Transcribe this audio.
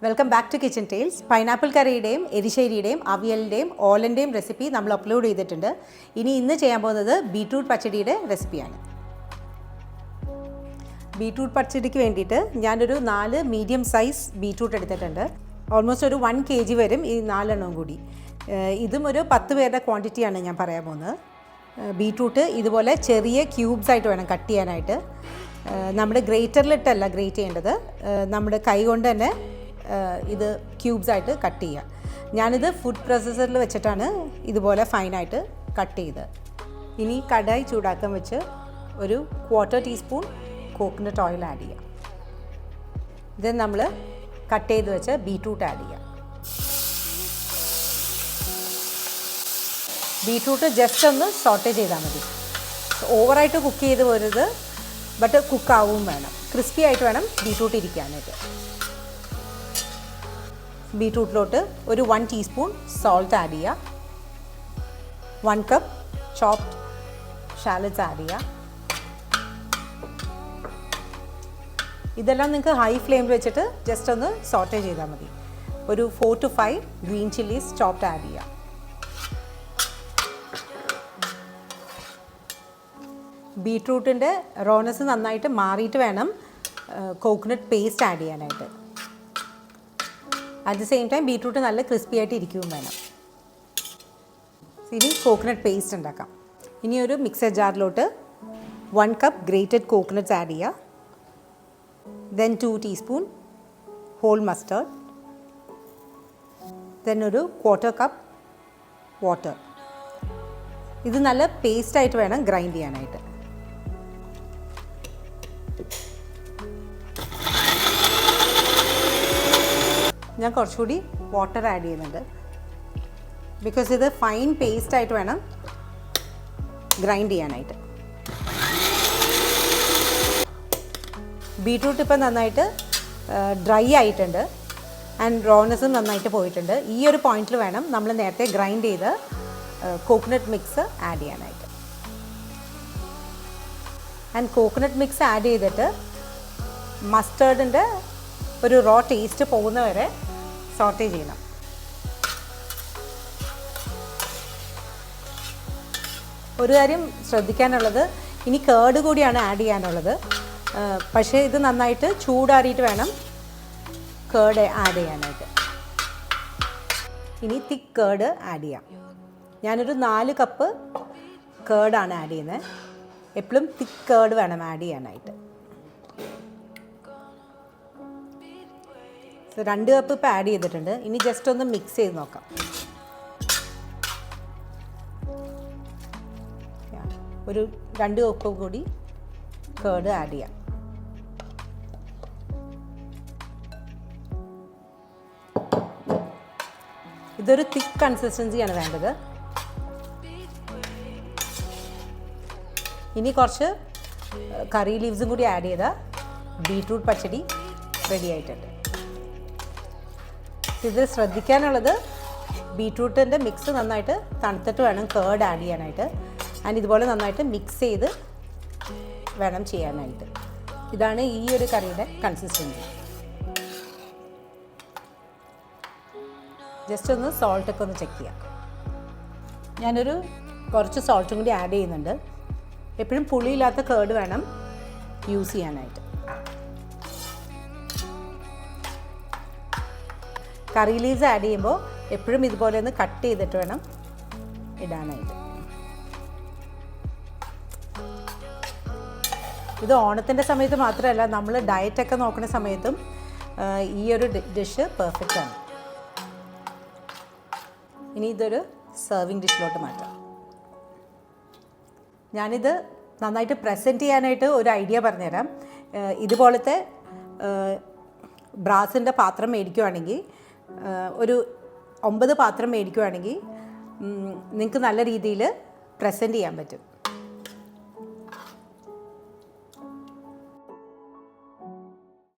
Welcome back to kitchen tales. Pineapple കറിയുടെയും എരിശ്ശേരിയുടെയും അവിയലിൻ്റെയും ഓലൻ്റെയും റെസിപ്പി നമ്മൾ അപ്ലോഡ് ചെയ്തിട്ടുണ്ട്. ഇന്ന് ചെയ്യാൻ പോകുന്നത് ബീട്രൂട്ട് പച്ചടിയുടെ റെസിപ്പിയാണ്. ബീട്രൂട്ട് പച്ചടിക്ക് വേണ്ടിയിട്ട് ഞാനൊരു 4 മീഡിയം സൈസ് ബീട്രൂട്ട് എടുത്തിട്ടുണ്ട്. ഓൾമോസ്റ്റ് ഒരു 1 kg വരും ഈ 4 എണ്ണവും കൂടി. ഇതും ഒരു 10 പേരുടെ ക്വാണ്ടിറ്റിയാണ് ഞാൻ പറയാൻ പോകുന്നത്. ബീട്രൂട്ട് ഇതുപോലെ ചെറിയ ക്യൂബ്സ് ആയിട്ട് വേണം കട്ട് ചെയ്യാനായിട്ട്. നമ്മുടെ ഗ്രേറ്ററിലിട്ടല്ല ഗ്രേറ്റ് ചെയ്യേണ്ടത്, നമ്മുടെ കൈ കൊണ്ട് തന്നെ ഇത് ക്യൂബ്സ് ആയിട്ട് കട്ട് ചെയ്യുക. ഞാനിത് ഫുഡ് പ്രോസസ്സറിൽ വെച്ചിട്ടാണ് ഇതുപോലെ ഫൈനായിട്ട് കട്ട് ചെയ്ത്. ഇനി കടായി ചൂടാക്കാൻ വെച്ച് ഒരു 1/4 ടീസ്പൂൺ കോക്കനട്ട് ഓയിൽ ആഡ് ചെയ്യാം. ഇത് നമ്മൾ കട്ട് ചെയ്ത് വെച്ച് ബീട്രൂട്ട് ആഡ് ചെയ്യാം. ബീട്രൂട്ട് ജസ്റ്റ് ഒന്ന് സോട്ടേ ചെയ്താൽ മതി. ഓവറായിട്ട് കുക്ക് ചെയ്ത് പോരുത്, ബട്ട് കുക്കാവും വേണം. ക്രിസ്പി ആയിട്ട് വേണം ബീട്രൂട്ട് ഇരിക്കാനായിട്ട്. ബീട്രൂട്ടിലോട്ട് ഒരു 1 ടീസ്പൂൺ സോൾട്ട് ആഡ് ചെയ്യുക. 1 കപ്പ് ചോപ്ഡ് ഷാലറ്റ്സ് ആഡ് ചെയ്യുക. ഇതെല്ലാം നിങ്ങൾക്ക് ഹൈ ഫ്ലെയിമിൽ വെച്ചിട്ട് ജസ്റ്റ് ഒന്ന് സോട്ടേ ചെയ്താൽ മതി. ഒരു 4 to 5 green chillies chopped add ചെയ്യുക. ബീട്രൂട്ടിൻ്റെ റോനെസ് നന്നായിട്ട് മാറിയിട്ട് വേണം കോക്കനട്ട് പേസ്റ്റ് ആഡ് ചെയ്യാനായിട്ട്. At the same time beetroot നല്ല ക്രിസ്പി ആയിട്ട് ഇരിക്കുകയും വേണം. ഇനി കോക്കനട്ട് പേസ്റ്റ് ഉണ്ടാക്കാം. ഇനി ഒരു മിക്സർ ജാറിലോട്ട് 1 കപ്പ് ഗ്രേറ്റഡ് കോക്കനട്ട്സ് ആഡ് ചെയ്യുക. Then 2 teaspoon whole mustard. Then ഒരു 1/4 കപ്പ് വാട്ടർ. ഇത് നല്ല പേസ്റ്റായിട്ട് വേണം ഗ്രൈൻഡ് ചെയ്യാനായിട്ട്. ഞാൻ കുറച്ചുകൂടി വാട്ടർ ആഡ് ചെയ്യുന്നുണ്ട്, ബിക്കോസ് ഇത് ഫൈൻ പേസ്റ്റായിട്ട് വേണം ഗ്രൈൻഡ് ചെയ്യാനായിട്ട്. ബീട്രൂട്ട് ഇപ്പം നന്നായിട്ട് ഡ്രൈ ആയിട്ടുണ്ട് ആൻഡ് റോനെസ്സും നന്നായിട്ട് പോയിട്ടുണ്ട്. ഈ ഒരു പോയിന്റിൽ വേണം നമ്മൾ നേരത്തെ ഗ്രൈൻഡ് ചെയ്ത് കോക്കനട്ട് മിക്സ് ആഡ് ചെയ്യാനായിട്ട്. ആൻഡ് കോക്കനട്ട് മിക്സ് ആഡ് ചെയ്തിട്ട് മസ്റ്റേർഡിൻ്റെ ഒരു റോ ടേസ്റ്റ് പോകുന്നവരെ സോട്ടേ ചെയ്യണം. ഒരു കാര്യം ശ്രദ്ധിക്കാനുള്ളത്, ഇനി കേർഡ് കൂടിയാണ് ആഡ് ചെയ്യാനുള്ളത്. പക്ഷേ ഇത് നന്നായിട്ട് ചൂടാറിയിട്ട് വേണം കേർഡ് ആഡ് ചെയ്യാനായിട്ട്. ഇനി തിക്ക് കേർഡ് ആഡ് ചെയ്യാം. ഞാനൊരു 4 കപ്പ് കേർഡാണ് ആഡ് ചെയ്യുന്നത്. എപ്പോഴും തിക്ക് കേർഡ് വേണം ആഡ് ചെയ്യാനായിട്ട്. 2 കപ്പ് ഇപ്പോൾ ആഡ് ചെയ്തിട്ടുണ്ട്. ഇനി ജസ്റ്റ് ഒന്ന് മിക്സ് ചെയ്ത് നോക്കാം. ഒരു 2 കപ്പ് കൂടി കേർഡ് ആഡ് ചെയ്യാം. ഇതൊരു തിക്ക് കൺസിസ്റ്റൻസിയാണ് വേണ്ടത്. ഇനി കുറച്ച് കറി ലീവ്സും കൂടി ആഡ് ചെയ്താൽ ബീട്രൂട്ട് പച്ചടി റെഡി ആയിട്ടുണ്ട്. ഇത് ശ്രദ്ധിക്കാനുള്ളത്, ബീട്രൂട്ടിൻ്റെ മിക്സ് നന്നായിട്ട് തണുത്തിട്ട് വേണം കേർഡ് ആഡ് ചെയ്യാനായിട്ട്. ആൻഡ് ഇതുപോലെ നന്നായിട്ട് മിക്സ് ചെയ്ത് വേണം ചെയ്യാനായിട്ട്. ഇതാണ് ഈ ഒരു കറിയുടെ കൺസിസ്റ്റൻസി. ജസ്റ്റ് ഒന്ന് സോൾട്ടൊക്കെ ഒന്ന് ചെക്ക് ചെയ്യാം. ഞാനൊരു കുറച്ച് സോൾട്ടും കൂടി ആഡ് ചെയ്യുന്നുണ്ട്. എപ്പോഴും പുളിയില്ലാത്ത കേർഡ് വേണം യൂസ് ചെയ്യാനായിട്ട്. കറി ലീവ്സ് ആഡ് ചെയ്യുമ്പോൾ എപ്പോഴും ഇതുപോലെ ഒന്ന് കട്ട് ചെയ്തിട്ട് വേണം ഇടാനായിട്ട്. ഇത് ഓണത്തിൻ്റെ സമയത്ത് മാത്രമല്ല, നമ്മൾ ഡയറ്റൊക്കെ നോക്കുന്ന സമയത്തും ഈ ഒരു ഡിഷ് പെർഫെക്റ്റ് ആണ്. ഇനി ഇതൊരു സെർവിങ് ഡിഷിലോട്ട് മാറ്റാം. ഞാനിത് നന്നായിട്ട് പ്രസൻറ്റ് ചെയ്യാനായിട്ട് ഒരു ഐഡിയ പറഞ്ഞുതരാം. ഇതുപോലത്തെ ബ്രാസിൻ്റെ പാത്രം മേടിക്കുകയാണെങ്കിൽ, ഒരു 9 പാത്രം മേടിക്കുകയാണെങ്കിൽ നിങ്ങൾക്ക് നല്ല രീതിയിൽ പ്രസൻറ്റ് ചെയ്യാൻ പറ്റും.